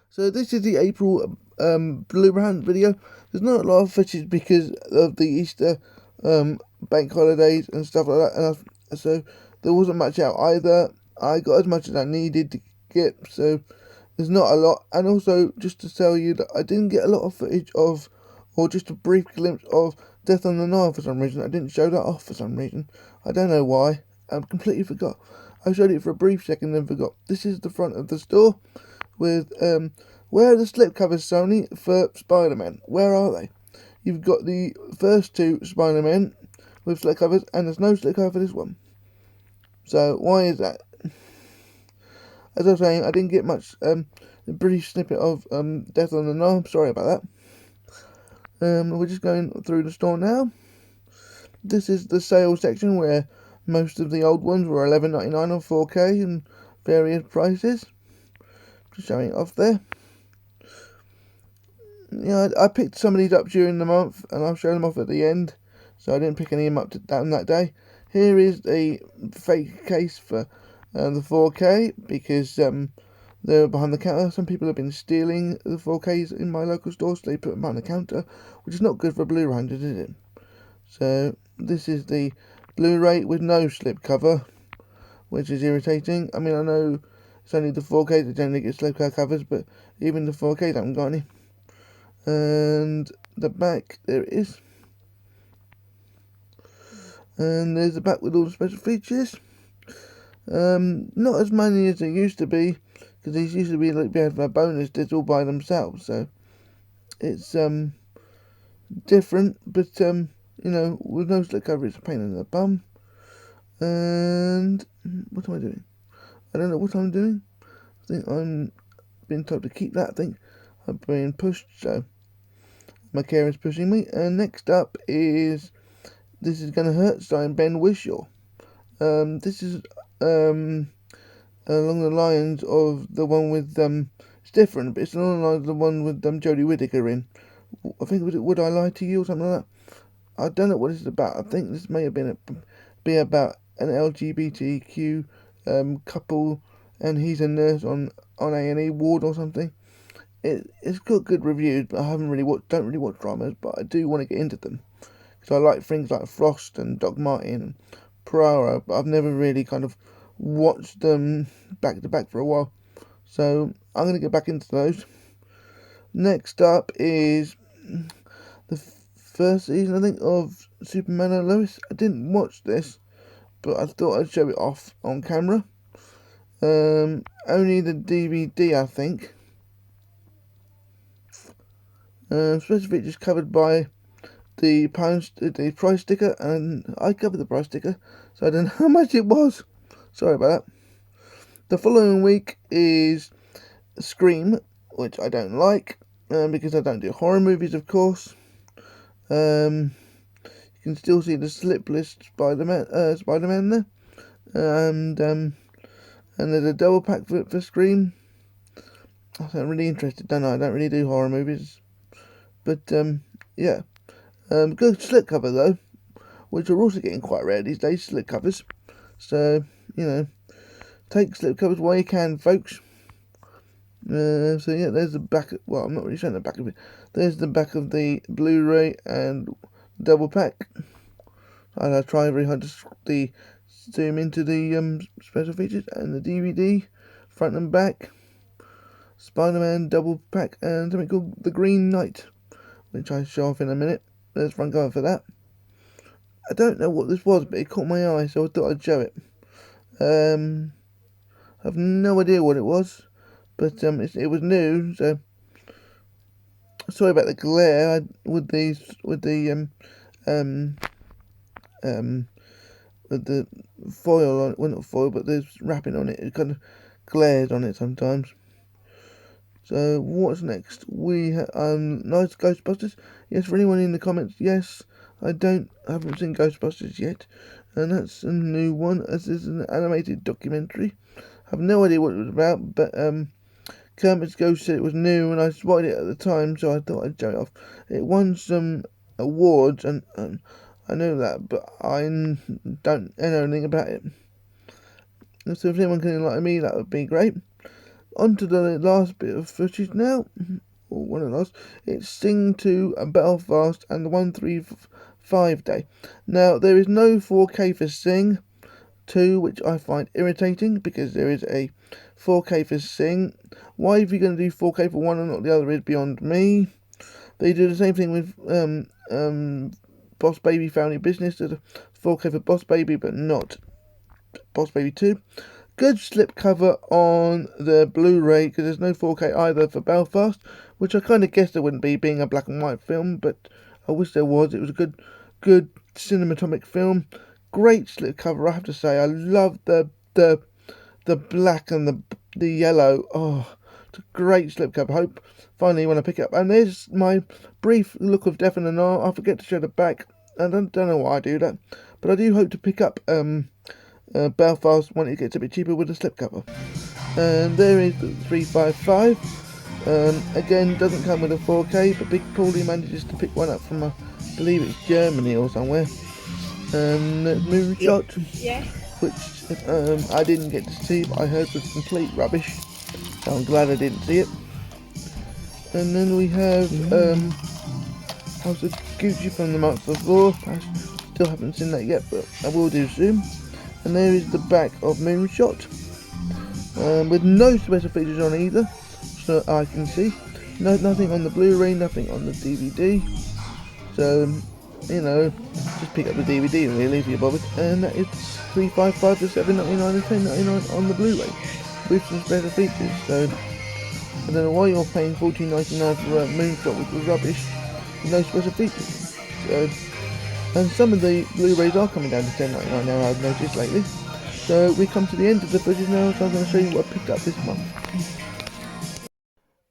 So this is the April Blu-ray Hunt video. There's not a lot of footage because of the Easter bank holidays and stuff like that, and so there wasn't much out either. I got as much as I needed to get, so there's not a lot. And also, just to tell you that I didn't get a lot of footage of, or just a brief glimpse of Death on the Nile for some reason. I didn't show that off for some reason. I don't know why. I completely forgot. I showed it for a brief second, then forgot. This is the front of the store with where are the slipcovers, Sony, for Spider-Man? Where are they? You've got the first two Spider-Man with slipcovers, and there's no slipcover for this one. So why is that? As I was saying, I didn't get much a brief snippet of Death on the Nile. Sorry about that. We're just going through the store now. This is the sales section where most of the old ones were $11.99 on 4K and various prices. Just showing it off there. Yeah, I picked some of these up during the month, and I'll show them off at the end. So I didn't pick any of them up down that day. Here is a fake case for the 4K because they're behind the counter. Some people have been stealing the 4Ks in my local store, so they put them behind the counter, which is not good for Blu-ray hunters, is it? So this is the Blu-ray with no slipcover, which is irritating. I mean, I know it's only the 4K that generally get slipcover covers, but even the 4Ks haven't got any. And the back, there it is. And there's the back with all the special features. Not as many as there used to be, because these used to be like be able to have bonus discs all by themselves. So it's different, but you know, with no slipcover, it's a pain in the bum. And what am I doing? I don't know what I'm doing. I think I'm being told to keep that. I think I'm being pushed, so my care is pushing me. And next up is This Is Gonna Hurt, starring Ben Whishaw. This is along the lines of the one with it's different, but it's along the lines of the one with Jodie Whittaker in. I think it was Would I Lie to You or something like that. I don't know what this is about. I think this may have be about an LGBTQ couple, and he's a nurse on A&E ward or something. It's got good reviews, but I don't really watch dramas, but I do want to get into them because I like things like Frost and Doc Martin and Poirot, but I've never really kind of watched them back to back for a while. So I'm going to get back into those. Next up is the first season, I think, of Superman and Lois. I didn't watch this, but I thought I'd show it off on camera. Only the DVD, I think. Special features covered by the price sticker, and I covered the price sticker, so I don't know how much it was. Sorry about that. The following week is Scream, which I don't like, because I don't do horror movies, of course. You can still see the slipless Spider-Man there, and there's a double pack for Scream. I'm really interested, don't I? I don't really do horror movies, but yeah. Good slipcover though, which are also getting quite rare these days, slipcovers. So, you know, take slipcovers while you can, folks. So yeah, there's the back. Well, I'm not really showing the back of it. There's the back of the Blu-ray and double pack. And I try very hard to zoom into the special features and the DVD, front and back. Spider-Man double pack and something called The Green Knight, which I show off in a minute. There's front cover for that. I don't know what this was, but it caught my eye, so I thought I'd show it. I have no idea what it was, but it was new, so sorry about the glare with the foil on it. Well, not foil, but there's wrapping on it. It kind of glares on it sometimes. So what's next? We nice Ghostbusters. Yes, for anyone in the comments, yes, I haven't seen Ghostbusters yet, and that's a new one. This is an animated documentary. I have no idea what it was about, but Kermit's Ghost said it was new, and I spotted it at the time, so I thought I'd show it off. It won some awards, and I know that, but I don't know anything about it. So if anyone can enlighten me, that would be great. on to the last bit of footage now. Or one of those. It's Sing 2 Belfast and the 135 day. Now, there is no 4K for Sing 2, which I find irritating because there is a 4K for Sing. Why, if you're going to do 4K for one and not the other, is beyond me. They do the same thing with Boss Baby Family Business. There's a 4K for Boss Baby, but not Boss Baby 2. Good slipcover on the Blu-ray because there's no 4K either for Belfast, which I kind of guessed there wouldn't be, being a black and white film, but I wish there was. It was a good cinematographic film. Great slipcover, I have to say. I love the black and the yellow. Oh, it's a great slipcover. Hope finally when I pick it up. And there's my brief look of Death in the Nile. I forget to show the back. I don't know why I do that, but I do hope to pick up Belfast when it gets a bit cheaper with a slipcover. And there is the 355. Again, doesn't come with a 4K, but Big Paulie manages to pick one up from, I believe it's Germany or somewhere. Moonshot, yeah. Which I didn't get to see, but I heard was complete rubbish. So I'm glad I didn't see it. And then we have House of Gucci from the month before. I still haven't seen that yet, but I will do soon. And there is the back of Moonshot, with no special features on either, so I can see. Nothing on the Blu-ray, nothing on the DVD. So, you know, just pick up the DVD really if you're bothered. And that is $3.55 to $7.99 and $10.99 on the Blu-ray, with some special features. So, I don't know why you're paying $14.99 for a Moonshot, which was rubbish, with no special features. So, and some of the Blu-rays are coming down to $10.99 now, I've noticed lately. So we come to the end of the footage now, so I'm going to show you what I picked up this month.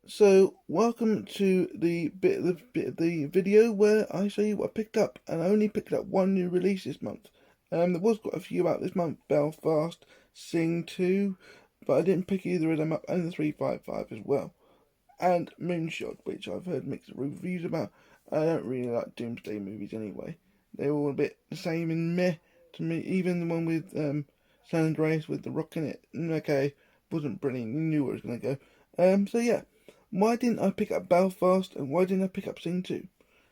So welcome to the bit of the video where I show you what I picked up, and I only picked up one new release this month. There was quite a few out this month: Belfast, Sing 2, but I didn't pick either of them up, and the 355 as well, and Moonshot, which I've heard mixed reviews about. I don't really like Doomsday movies anyway. They're all a bit the same and meh to me. Even the one with San Andreas with The Rock in it, okay, wasn't brilliant. You knew where it was going to go. So yeah, why didn't I pick up Belfast and why didn't I pick up Sing 2?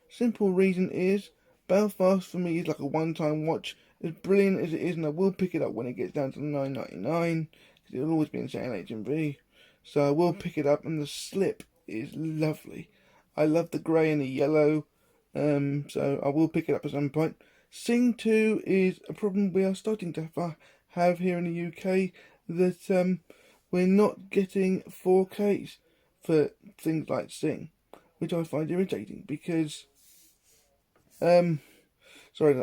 Simple reason is, Belfast for me is like a one-time watch. As brilliant as it is, and I will pick it up when it gets down to $9.99, because it'll always be in sale HMV. So I will pick it up, and the slip is lovely. I love the grey and the yellow. So I will pick it up at some point. Sing 2 is a problem we are starting to have here in the UK, that we're not getting 4Ks for things like Sing, which I find irritating because sorry,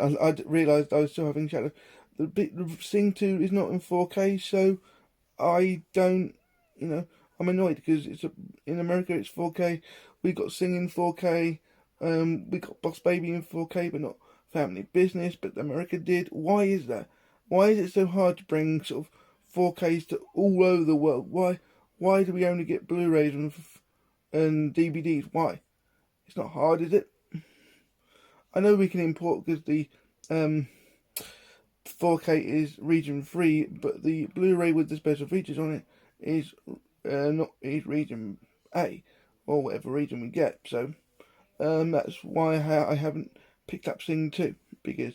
I realised I was still having shadow. The Sing 2 is not in 4K, so I don't, I'm annoyed because in America it's 4K. We got Sing in 4K. We got Boss Baby in 4K, but not Family Business, but America did. Why is that? Why is it so hard to bring sort of 4Ks to all over the world? Why do we only get Blu-rays and DVDs? Why? It's not hard, is it? I know we can import because the 4K is region free, but the Blu-ray with the special features on it is is region A, or whatever region we get. So that's why I haven't picked up Sing 2, because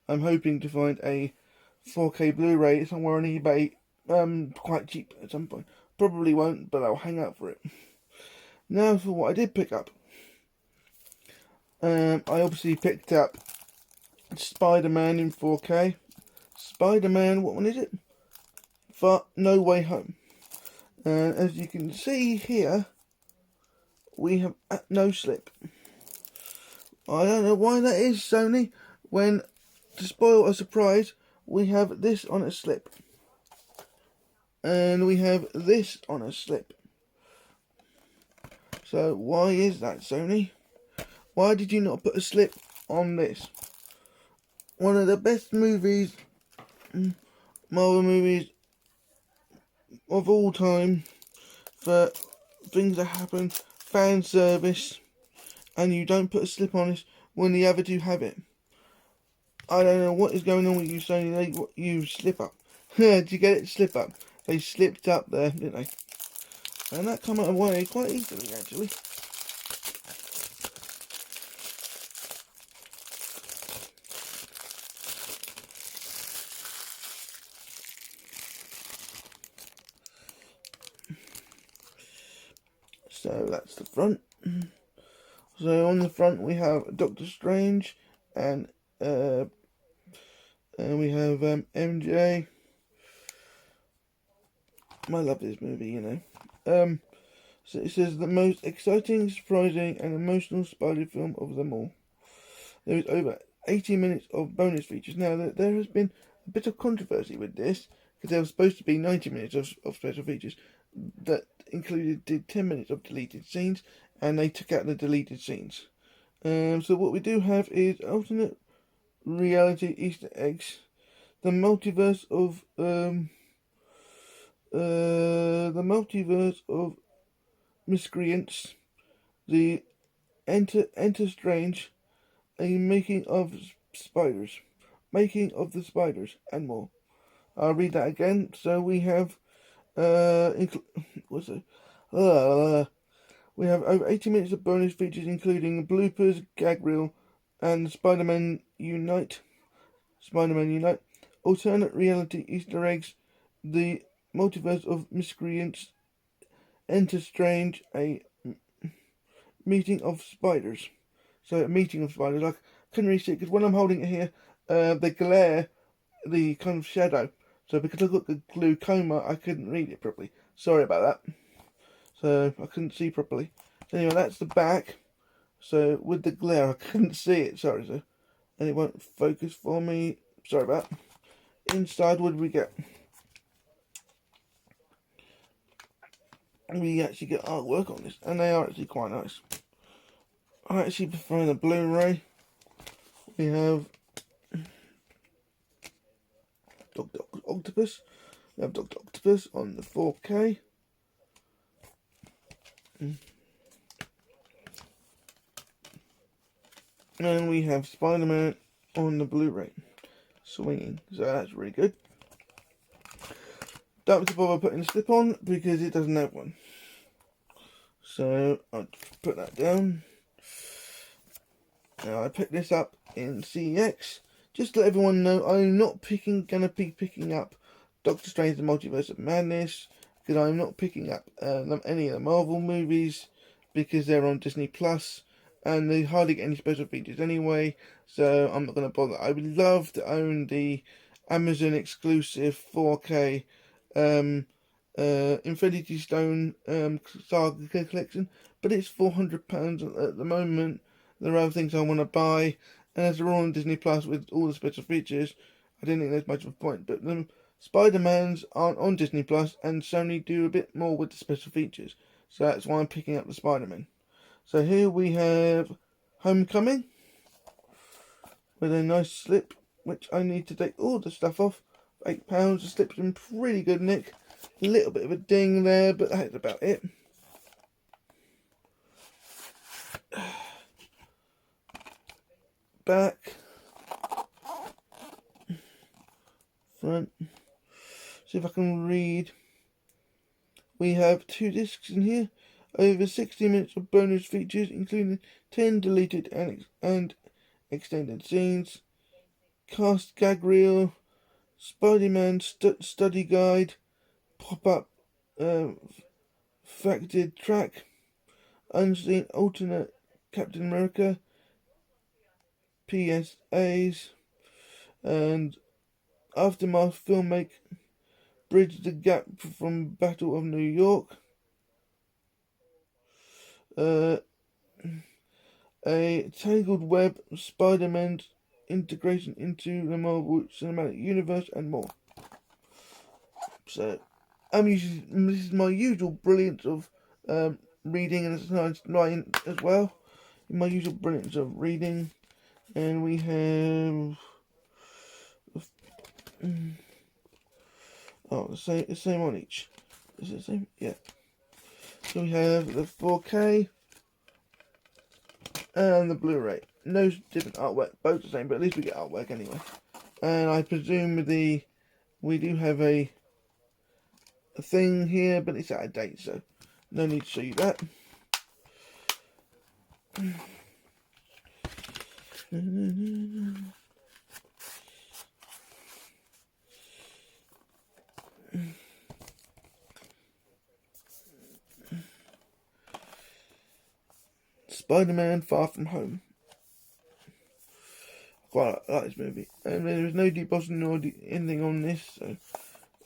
I'm hoping to find a 4K Blu-ray somewhere on eBay quite cheap at some point. Probably won't, but I'll hang out for it. Now for what I did pick up. I obviously picked up Spider-Man in 4K. Spider-Man, what one is it? For No Way Home. As you can see here, we have no slip. I don't know why that is, Sony, when, to spoil a surprise, we have this on a slip. And we have this on a slip. So why is that, Sony? Why did you not put a slip on this? One of the best movies, Marvel movies of all time, for things that happen, fan service, and you don't put a slip on it when the other two have it. I don't know what is going on with you, Sony. You slip up. Did you get it? Slip up. They slipped up there, didn't they? And that came out of the way quite easily, actually. So that's the front. So on the front we have Doctor Strange and we have MJ. I love this movie, you know. So it says the most exciting, surprising and emotional Spidey film of them all. There is over 80 minutes of bonus features. Now, there has been a bit of controversy with this, because there was supposed to be 90 minutes of special features that did 10 minutes of deleted scenes, and they took out the deleted scenes. So what we do have is alternate reality Easter eggs, the multiverse of miscreants, the Enter Strange, a making of spiders, making of the spiders, and more. I'll read that again. So we have what's it? We have over 80 minutes of bonus features, including bloopers, gag reel, and Spider-Man Unite, alternate reality Easter eggs, the multiverse of miscreants, Enter Strange, a meeting of spiders. So a meeting of spiders. I couldn't really see it because when I'm holding it here, they glare the kind of shadow. So because I've got the glaucoma, I couldn't read it properly. Sorry about that. So I couldn't see properly. So anyway, that's the back. So with the glare, I couldn't see it. Sorry, so and it won't focus for me. Sorry about that. Inside, what do we get? We actually get artwork on this, and they are actually quite nice. I actually prefer the Blu-ray. We have Dr. Octopus. We have Dr. Octopus on the 4K. And we have Spider-Man on the Blu-ray. Swinging. So that's really good. Don't have to bother putting the slip on because it doesn't have one. So I'll put that down. Now I picked this up in CEX. Just to let everyone know, I'm not gonna be picking up Doctor Strange: The Multiverse of Madness, because I'm not picking up any of the Marvel movies because they're on Disney Plus and they hardly get any special features anyway. So I'm not gonna bother. I would love to own the Amazon exclusive 4K Infinity Stone Saga collection, but it's £400 at the moment. There are other things I want to buy, and as they're all on Disney Plus with all the special features, I didn't think there's much of a point. But the Spider-Mans aren't on Disney Plus, and Sony do a bit more with the special features, so that's why I'm picking up the Spider-Man. So here we have Homecoming with a nice slip, which I need to take all the stuff off. £8. The slip's in pretty good nick. A little bit of a ding there, but that's about it. Back, front. See if I can read. We have 2 discs in here. Over 60 minutes of bonus features, including 10 deleted and extended scenes. Cast gag reel. Spider-Man study guide. Pop-up factored track. Unseen alternate Captain America. PSAs and Aftermath filmmaker bridge the gap from Battle of New York. A tangled web of Spider-Man's integration into the Marvel Cinematic Universe and more. So this is my usual brilliance of reading, and it's nice writing as well. My usual brilliance of reading. And we have the same on each. Is it the same? Yeah. So we have the 4K and the Blu-ray. No different artwork, both the same, but at least we get artwork anyway. And I presume we do have a thing here, but it's out of date, so No need to show you that. Spider-Man Far From Home. Quite like this movie. And there is no debossing or anything on this, so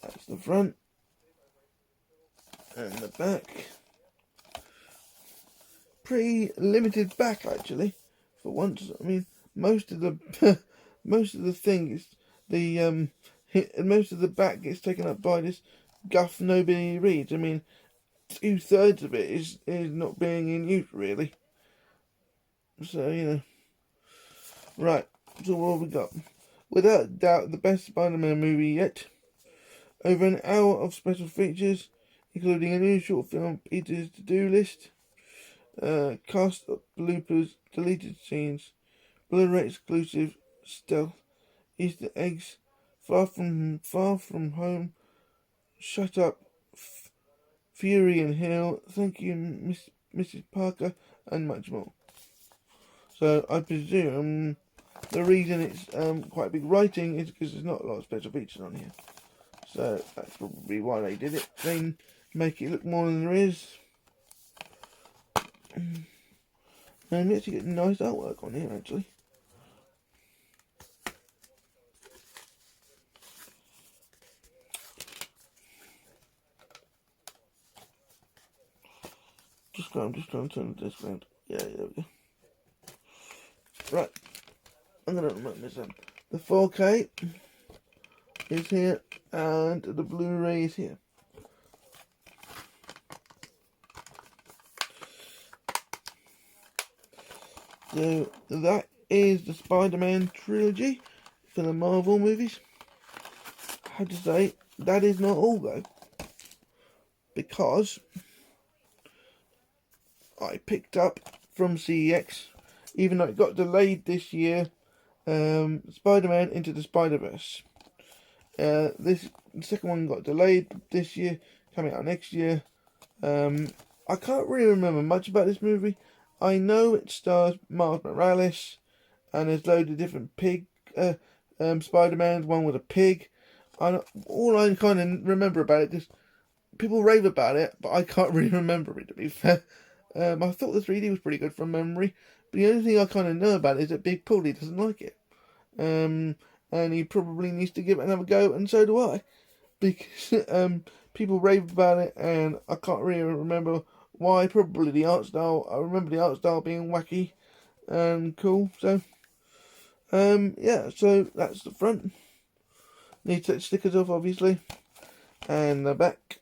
that's the front. And the back. Pretty limited back, actually, for once. I mean, most of the most of the thing is most of the back gets taken up by this guff nobody reads. I mean, 2/3 of it is not being in use, really. So, you know. Right, so what have we got? Without doubt, the best Spider-Man movie yet. Over an hour of special features, including a new short film, Peter's To-Do List, cast of bloopers, deleted scenes, Blu-ray exclusive stealth, Easter eggs, far from home, shut up, Fury and Hill, thank you, Mrs. Parker, and much more. So I presume the reason it's quite big writing is because there's not a lot of special features on here. So that's probably why they did it. They make it look more than there is. And we actually get nice artwork on here, actually. I'm just trying to turn the disc around. Yeah, there we go. Right. I'm going to remember this up. The 4K is here, and the Blu-ray is here. So that is the Spider-Man trilogy for the Marvel movies. I have to say, that is not all though, because I picked up from CEX, even though it got delayed this year, Spider-Man Into the Spider-Verse. The second one got delayed this year, coming out next year. I can't really remember much about this movie. I know it stars Miles Morales, and there's loads of different Spider-Mans, one with a pig. All I kind of remember about it, just people rave about it, but I can't really remember it, to be fair. I thought the 3D was pretty good from memory, but the only thing I kind of know about it is that Big Paulie doesn't like it. And he probably needs to give it another go, and so do I. Because people rave about it, and I can't really remember why. Probably the art style. I remember the art style being wacky and cool. So, yeah, so that's the front. Need to take stickers off, obviously. And the back.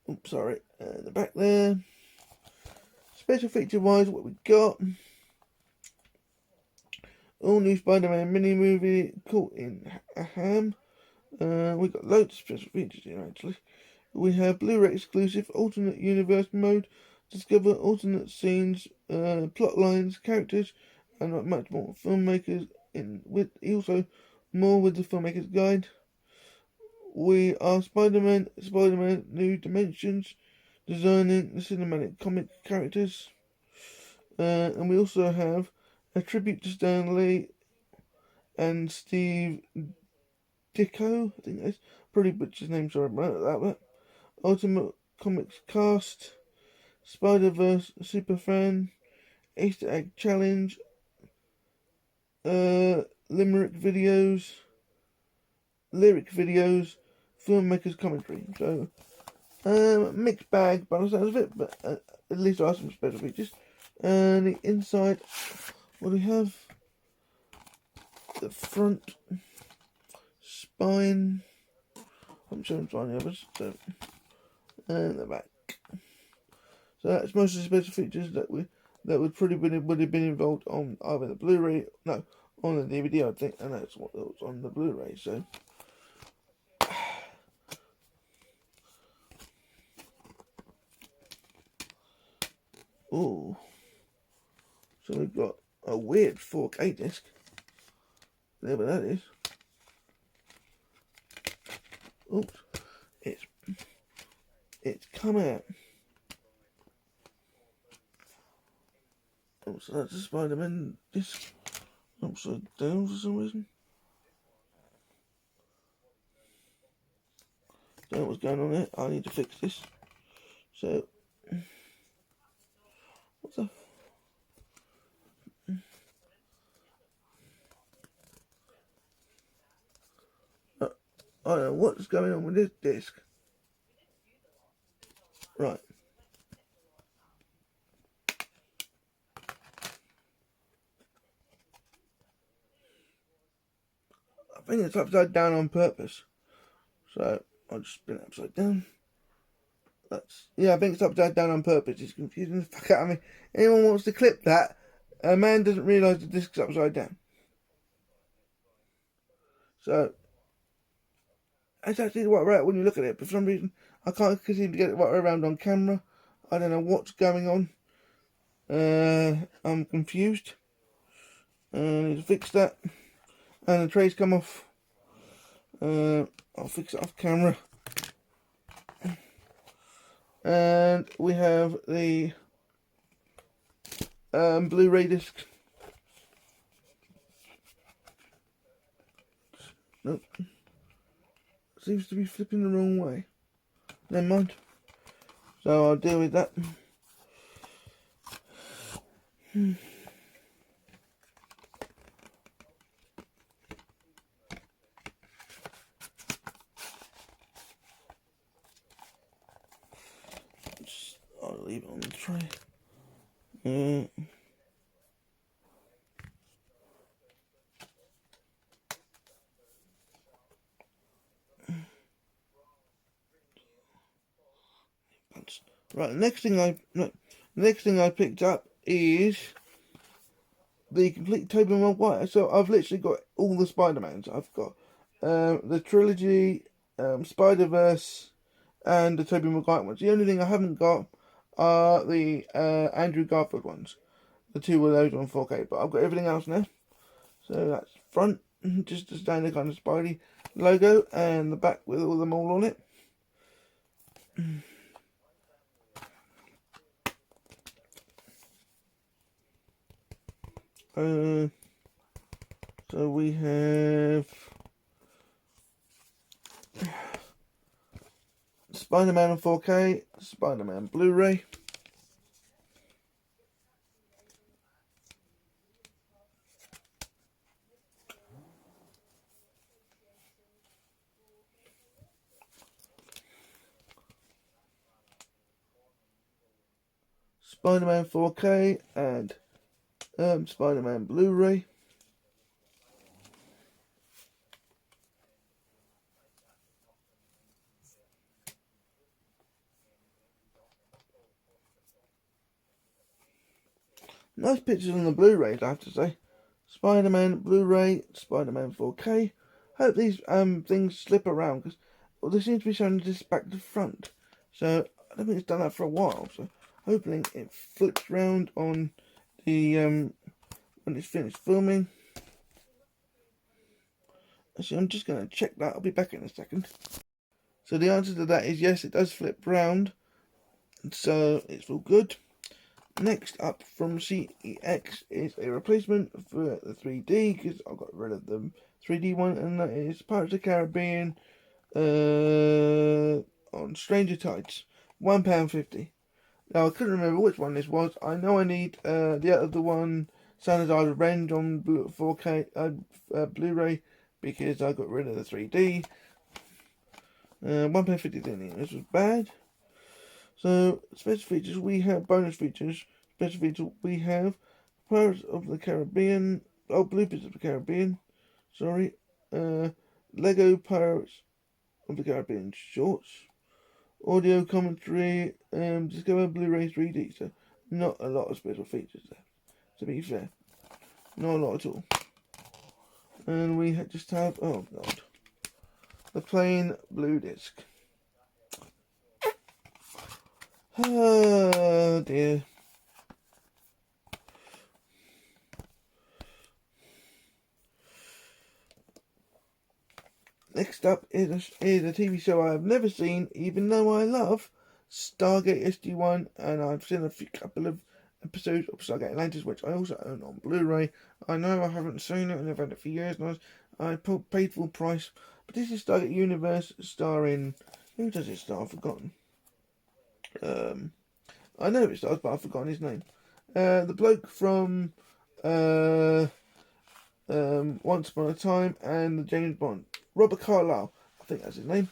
Oops, sorry. And the back there. Special feature wise, what we got. All new Spider-Man mini movie caught in a ham. We got loads of special features here, actually. We have Blu-ray exclusive alternate universe mode. Discover alternate scenes, plot lines, characters, and much more. Filmmakers also more with the filmmaker's guide. We are Spider-Man, New Dimensions, designing the cinematic comic characters. And we also have a tribute to Stan Lee and Steve Ditko, I think that's pretty butcher's name, sorry about that. But Ultimate Comics cast, Spider-Verse Superfan, Easter Egg Challenge, lyric videos, filmmakers commentary. So, mixed bag by the sounds of it, but at least there are some special features. And the inside, what do we have? The front spine. I'm showing spine the others. So, and the back. So that's most of the special features that would have been involved on either the Blu-ray, no, on the DVD, I think, and that's what was on the Blu-ray. So. Ooh. So we've got a weird 4K disc. Whatever that is. Oops. It's come out. Oh, so that's a Spider-Man disc upside down for some reason. Don't know what's going on there. I need to fix this. So, what the? I don't know what's going on with this disc. Right. I think it's upside down on purpose. So, I'll just spin it upside down. Yeah, I think it's upside down on purpose. It's confusing the fuck out of me. Anyone wants to clip that, a man doesn't realise the disc's upside down. So, it's actually the right way when you look at it. But for some reason, I can't seem to get it right around on camera. I don't know what's going on. I'm confused. I need to fix that. And the trays come off. I'll fix it off camera. And we have the Blu-ray disc. Nope. Seems to be flipping the wrong way. Never mind. So I'll deal with that. I'll leave it on the tray. Right, the next thing I picked up is the complete Tobey Maguire. So I've literally got all the Spider-Mans. I've got the Trilogy, Spider-Verse, and the Tobey Maguire ones. The only thing I haven't got are the Andrew Garfield ones. The two of those on 4K, but I've got everything else now. So that's front, just the standard kind of Spidey logo, and the back with all them all on it. So we have Spider-Man on 4K, Spider-Man Blu-ray, Spider-Man 4K, and Spider-Man Blu-ray. Nice pictures on the Blu-rays, I have to say. Spider-Man Blu-ray, Spider-Man 4K. Hope these things slip around, because they seem to be showing this back to front. So I don't think it's done that for a while. So hoping it flips round on the when it's finished filming. Actually, I'm just going to check that. I'll be back in a second. So the answer to that is yes, it does flip round. So it's all good. Next up from CEX is a replacement for the 3D, because I got rid of the 3D one, and that is Pirates of the Caribbean on Stranger Tides, £1.50. Now I couldn't remember which one this was. I know I need the other one, Santa's Revenge on 4K Blu-ray, because I got rid of the 3D. £1.50 didn't think this was bad. So, special features, we have bonus features. Special features, we have Pirates of the Caribbean, Bloopers of the Caribbean, sorry, Lego Pirates of the Caribbean shorts, audio commentary, Discover Blu-ray 3D, so not a lot of special features there, to be fair. Not a lot at all. And we just have, oh god, the plain blue disc. Oh dear. Next up is a TV show I have never seen, even though I love Stargate SG-1, and I've seen a couple of episodes of Stargate Atlantis, which I also own on Blu-ray. I know I haven't seen it, and I've had it for years, and I paid full price. But this is Stargate Universe, starring... Who does it star? I've forgotten. I know it stars, but I've forgotten his name. The bloke from Once Upon a Time and the James Bond. Robert Carlyle, I think that's his name.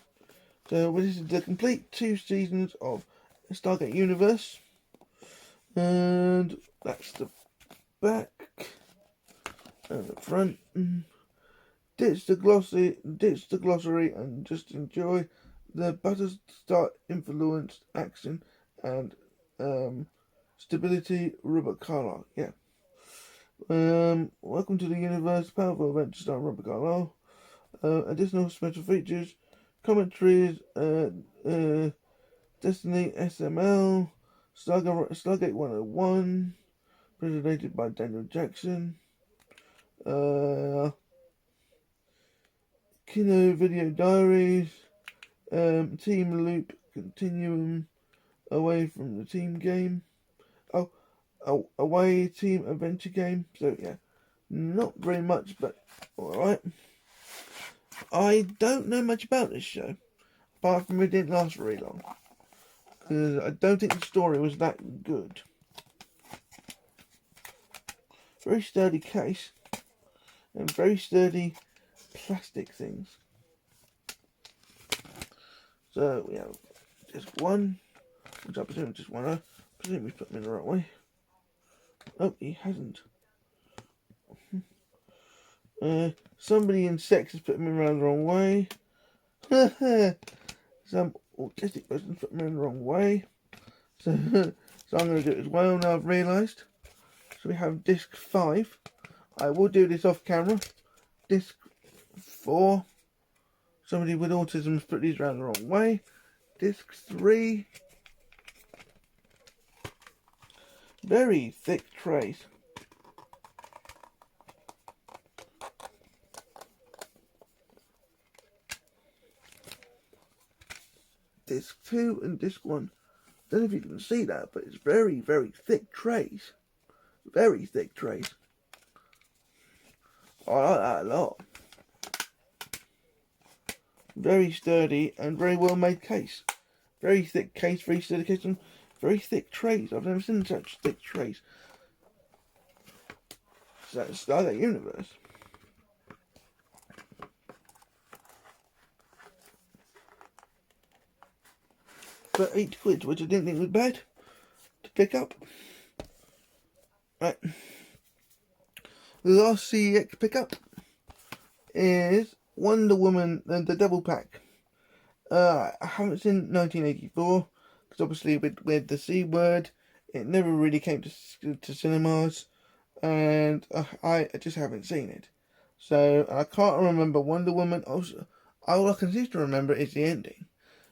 So this is the complete 2 seasons of Stargate Universe. And that's the back and the front. Ditch the glossary and just enjoy the Battlestar influenced action and stability. Robert Carlyle, yeah. Welcome to the universe, powerful adventure star Robert Carlyle. Additional special features, commentaries, Destiny SML, Stargate 101, presented by Daniel Jackson. Kino Video Diaries, Team Loop Continuum, away from the team game. Away team adventure game. So yeah, not very much, but alright. I don't know much about this show, apart from it didn't last very long. Because I don't think the story was that good. Very sturdy case, and very sturdy plastic things. So we have just one, which I presume is just one. I presume he's put them in the right way. Oh, he hasn't. Somebody in sex has put them in around the wrong way. Some autistic person's put them in the wrong way. So I'm going to do it as well now I've realised. So we have disc 5. I will do this off camera. Disc 4. Somebody with autism has put these around the wrong way. Disc 3. Very thick trays. Disc 2 and disc 1. Don't know if you can see that, but it's very, very thick trays. Very thick trays. I like that a lot. Very sturdy and very well made case. Very thick case, very sturdy case, and very thick trays. I've never seen such thick trays. So that's Stargate Universe. For £8, which I didn't think was bad to pick up. Right. The last CEX pickup is Wonder Woman and the double pack. I haven't seen 1984 because obviously with the C word, it never really came to cinemas, and I just haven't seen it. So I can't remember Wonder Woman. Also, all I can seem to remember is the ending.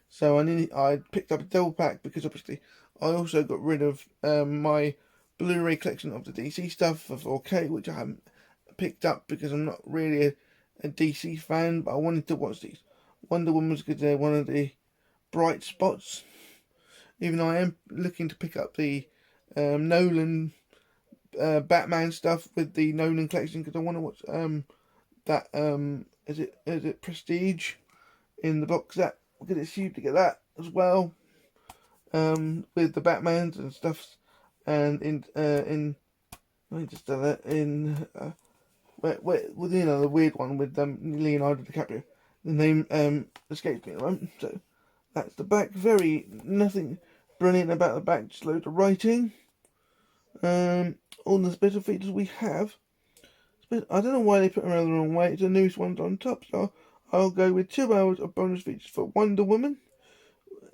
So I picked up a double pack because obviously I also got rid of my Blu-ray collection of the DC stuff for 4K, which I haven't picked up because I'm not really a DC fan, but I wanted to watch these Wonder Woman's because they're one of the bright spots. Even though I am looking to pick up the Nolan Batman stuff with the Nolan collection because I want to watch that is it Prestige in the box set. I'll get it sealed to get that as well with the Batmans and stuff, and in the weird one with Leonardo DiCaprio. The name escapes me at the moment. So that's the back. Nothing brilliant about the back, just loads of writing. All the special features we have. I don't know why they put them around the wrong way. It's the newest ones on top, so I'll go with 2 hours of bonus features for Wonder Woman.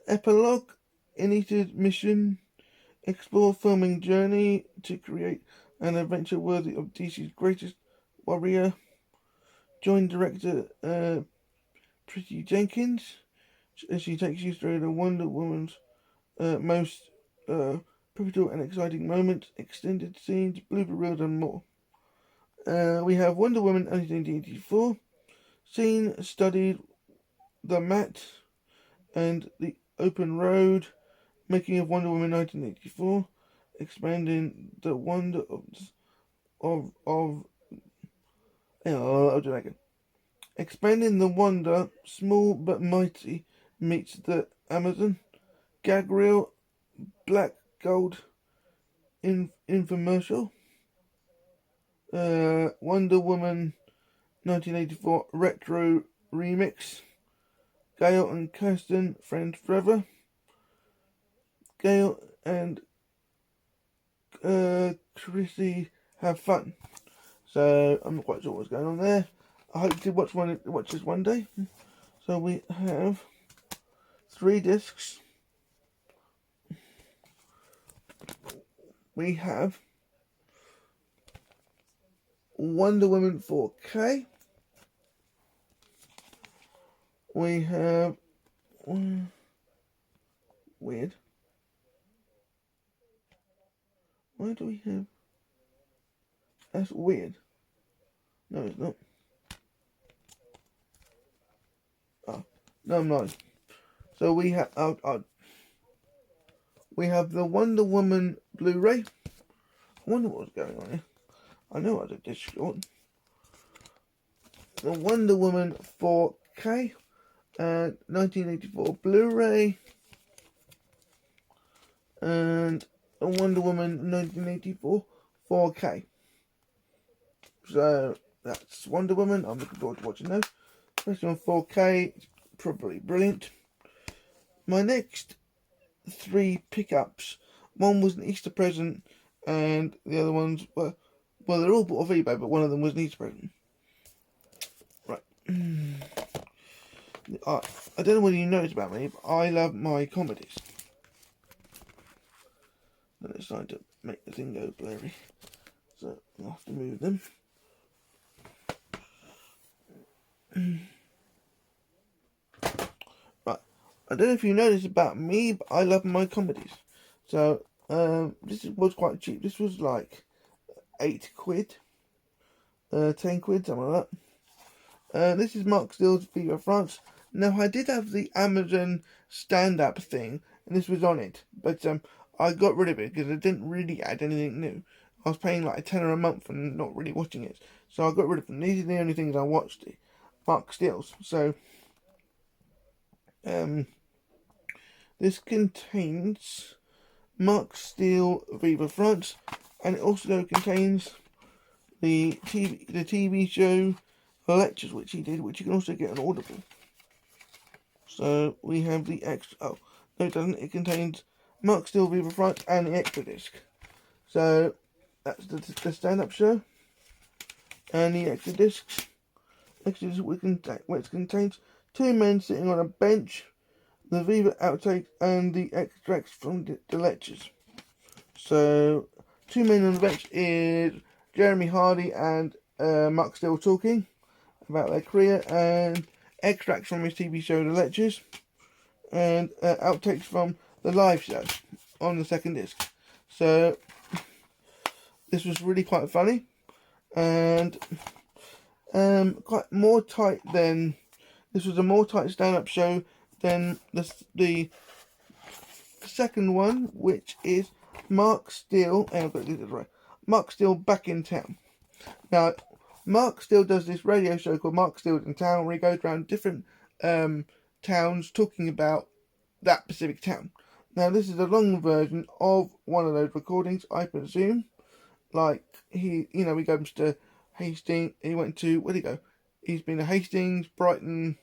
Epilogue, Ineated Mission, explore filming journey to create an adventure worthy of DC's greatest warrior. Join director Patty Jenkins as she takes you through the Wonder Woman's most pivotal and exciting moments, extended scenes, blooper reels, and more. We have Wonder Woman 1984, seen, studied, the mat, and the open road, Making of Wonder Woman 1984, expanding the wonder of I'll do that again. Expanding the wonder, small but mighty, meets the Amazon, gag reel, black gold infomercial, Wonder Woman 1984 retro remix, Gail and Kirsten friends forever, Gail and Chrissy have fun. So I'm not quite sure what's going on there. I hope to watch this one day. So we have 3 discs. We have Wonder Woman 4K. We have weird. Why do we have? That's weird. No, it's not. Oh, no, I'm not. So we have we have the Wonder Woman Blu-ray. I wonder what's going on here. I know I did this short. The Wonder Woman 4K and 1984 Blu-ray and a Wonder Woman 1984 4K. So that's Wonder Woman. I'm looking forward to watching those. Especially on 4K, it's probably brilliant. My next 3 pickups. One was an Easter present, and the other ones were, well, they're all bought off eBay, but one of them was an Easter present. Right. I don't know whether you noticed about me, but I love my comedies. Then it's starting to make the thing go blurry, so I'll have to move them. Right, I don't know if you noticed about me, but I love my comedies. So this was quite cheap. This was like £8, 10 quid, something like that. This is Mark Steele's Viva France. Now I did have the Amazon stand-up thing, and this was on it, but I got rid of it because it didn't really add anything new. I was paying like £10 a month and not really watching it, so I got rid of them. These are the only things I watched. Mark Steele's. So this contains Mark Steele Viva France, and it also contains the TV show Lectures, which he did, which you can also get on Audible. So we have the extra. Oh no, it doesn't. It contains Mark Steele Viva France and the extra disc. So that's the stand-up show and the extra discs. Extra disc which contains 2 men sitting on a bench, the Viva outtakes, and the extracts from the lectures. So 2 men on the bench is Jeremy Hardy and Mark Steele talking about their career, and extracts from his TV show The Lectures, and outtakes from the live show on the second disc. So this was really quite funny, and quite more tight than this was a more tight stand-up show than the second one, which is Mark Steele. And I've got to do this right. Mark Steele Back in Town. Now, Mark Steele does this radio show called Mark Steele in Town, where he goes around different towns talking about that specific town. Now, this is a long version of one of those recordings, I presume. Like, he goes to Hastings. He went to, where'd he go? He's been to Hastings, Brighton,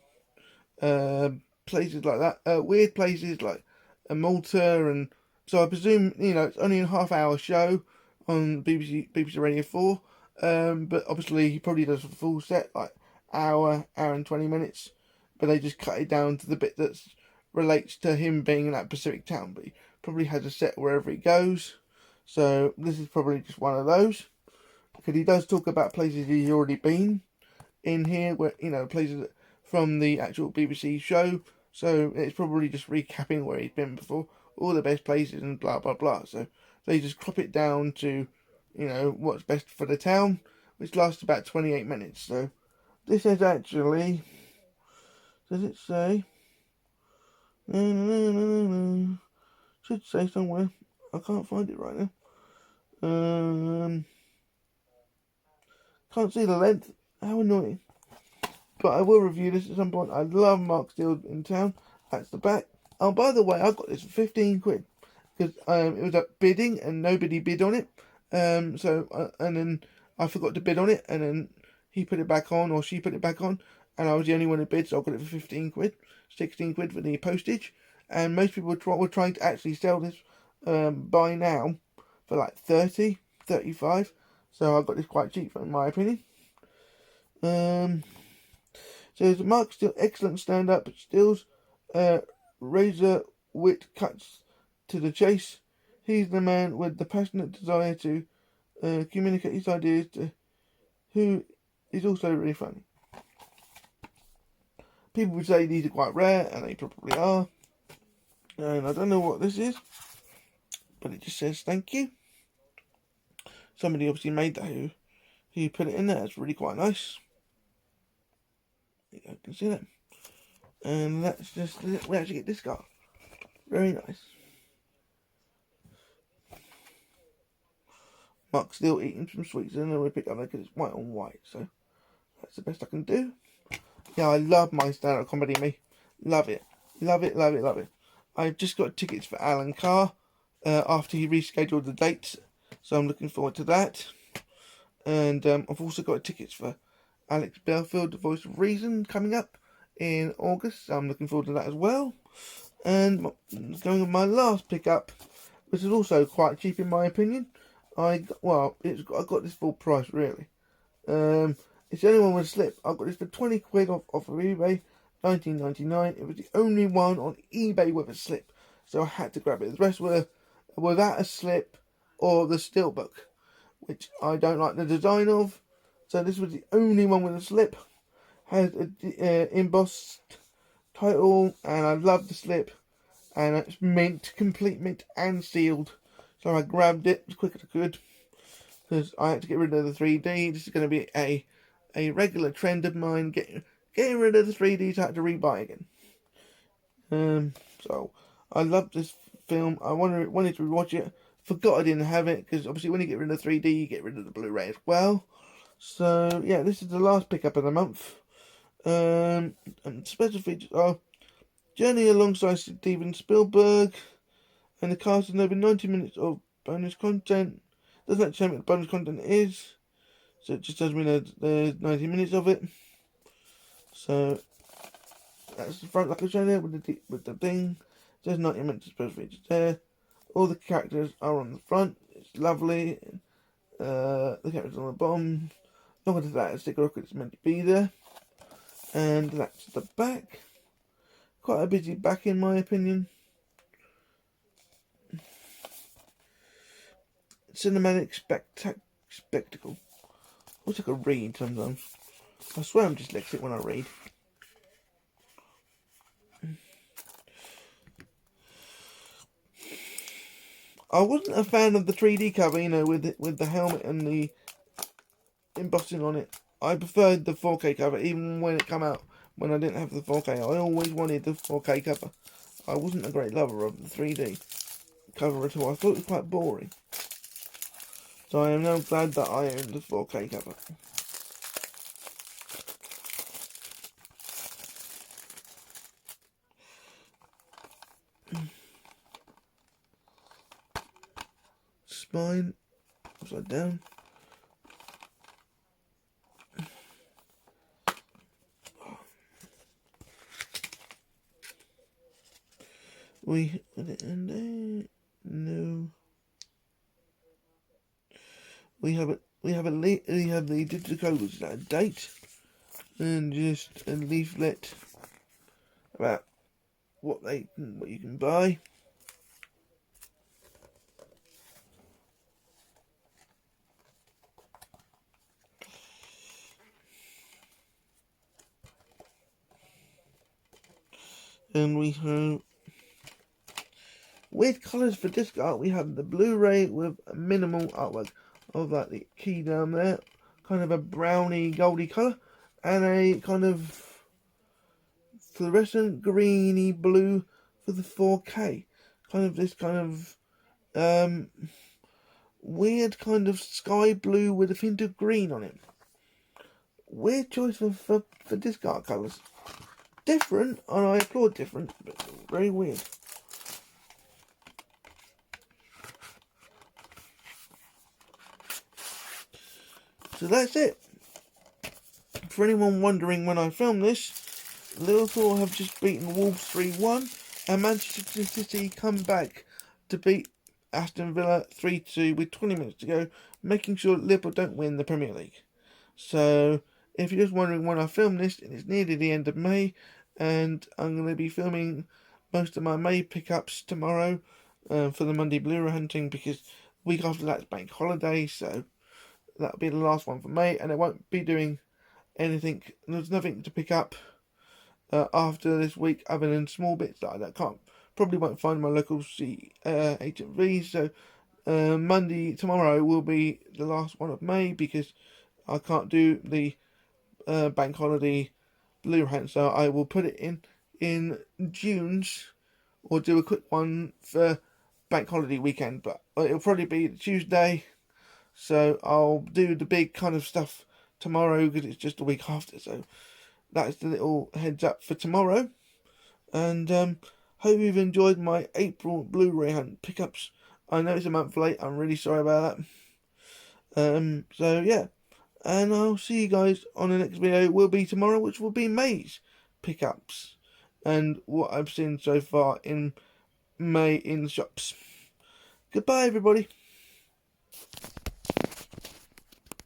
places like that. Weird places like Malta, and so I presume, it's only a half-hour show on BBC Radio 4. But obviously he probably does a full set, like hour and 20 minutes. But they just cut it down to the bit that relates to him being in that specific town. But he probably has a set wherever he goes. So this is probably just one of those. Because he does talk about places he's already been in here, where places from the actual BBC show. So it's probably just recapping where he's been before, all the best places and blah blah blah. So they just crop it down to what's best for the town, which lasts about 28 minutes. So this is actually, does it say? Should say somewhere. I can't find it right now. Can't see the length. How annoying. But I will review this at some point. I love Mark Steel in Town. That's the back. Oh, by the way, I got this for 15 quid. Because it was up bidding and nobody bid on it. And then I forgot to bid on it. And then he put it back on, or she put it back on. And I was the only one who bid, so I got it for 15 quid. 16 quid for the postage. And most people were trying to actually sell this by now for like 30, 35. So I got this quite cheap, in my opinion. So Mark Steel, excellent stand-up, Steele's razor wit cuts to the chase. He's the man with the passionate desire to communicate his ideas to who is also really funny. People would say these are quite rare, and they probably are. And I don't know what this is, but it just says thank you. Somebody obviously made that who put it in there. It's really quite nice. You can see that. And that's just it. We actually get this card. Very nice. Mark Steel eating some sweets, and then we pick up because it's white on white, so that's the best I can do. Yeah, I love my stand-up comedy, me. Love it. Love it, love it, love it. I've just got tickets for Alan Carr after he rescheduled the dates, so I'm looking forward to that. And I've also got tickets for Alex Belfield, the Voice of Reason, coming up in August, so I'm looking forward to that as well. And going with my last pickup, which is also quite cheap in my opinion. I got this full price really. It's the only one with a slip. I got this for 20 quid off of eBay, 19.99. It was the only one on eBay with a slip, so I had to grab it. The rest were without a slip or the steelbook, which I don't like the design of. So this was the only one with a slip. Has a embossed title, and I love the slip. And it's mint, complete mint, and sealed. So I grabbed it as quick as I could, because I had to get rid of the 3D. This is going to be a regular trend of mine, getting rid of the 3D, so I had to rebuy again. So I love this film. I wanted to rewatch it. Forgot I didn't have it, because obviously when you get rid of 3D, you get rid of the Blu-ray as well. So yeah, this is the last pickup of the month. And special features are Journey alongside Steven Spielberg, and the cast is over 90 minutes of bonus content. Doesn't actually tell me what the bonus content is, so it just tells me that there's 90 minutes of it. So that's the front, like I showed there, with the thing. There's 90 minutes of special features there. All the characters are on the front. It's lovely. The characters on the bottom. Not onto that, a sticker because it's meant to be there. And that's the back. Quite a busy back in my opinion. Cinematic spectacle. I wish I could read sometimes. I swear I'm dyslexic when I read. I wasn't a fan of the 3D cover, with the helmet and the embossing on it. I preferred the 4K cover, even when it came out. When I didn't have the 4K, I always wanted the 4K cover. I wasn't a great lover of the 3D cover at all. I thought it was quite boring. So I am now glad that I own the 4K cover. Spine upside down. We have the digital code, which is out of date, and just a leaflet about what you can buy. And we have weird colours for disc art. We have the Blu-ray with a minimal artwork of like the key down there, kind of a browny goldy colour, and a kind of fluorescent greeny blue for the 4K. this kind of weird kind of sky blue with a hint of green on it. Weird choice for disc art colours. Different, and I applaud different, but very weird. So that's it. For anyone wondering when I filmed this, Liverpool have just beaten Wolves 3-1 and Manchester City come back to beat Aston Villa 3-2 with 20 minutes to go, making sure Liverpool don't win the Premier League. So, if you're just wondering when I filmed this, it's nearly the end of May, and I'm going to be filming most of my May pickups tomorrow for the Monday Blu-ray hunting, because the week after that's bank holiday, so that'll be the last one for May, and I won't be doing anything. There's nothing to pick up after this week other than small bits that I probably won't find my local HMV. So tomorrow will be the last one of May, because I can't do the bank holiday Blu-ray hunt, so I will put it in June's, or do a quick one for bank holiday weekend, but it'll probably be Tuesday. So I'll do the big kind of stuff tomorrow, because it's just a week after. So that's the little heads up for tomorrow. And hope you've enjoyed my April Blu-ray hunt pickups. I know it's a month late. I'm really sorry about that. So yeah, and I'll see you guys on the next video. Will be tomorrow, which will be May's pickups and what I've seen so far in May in the shops. Goodbye, everybody.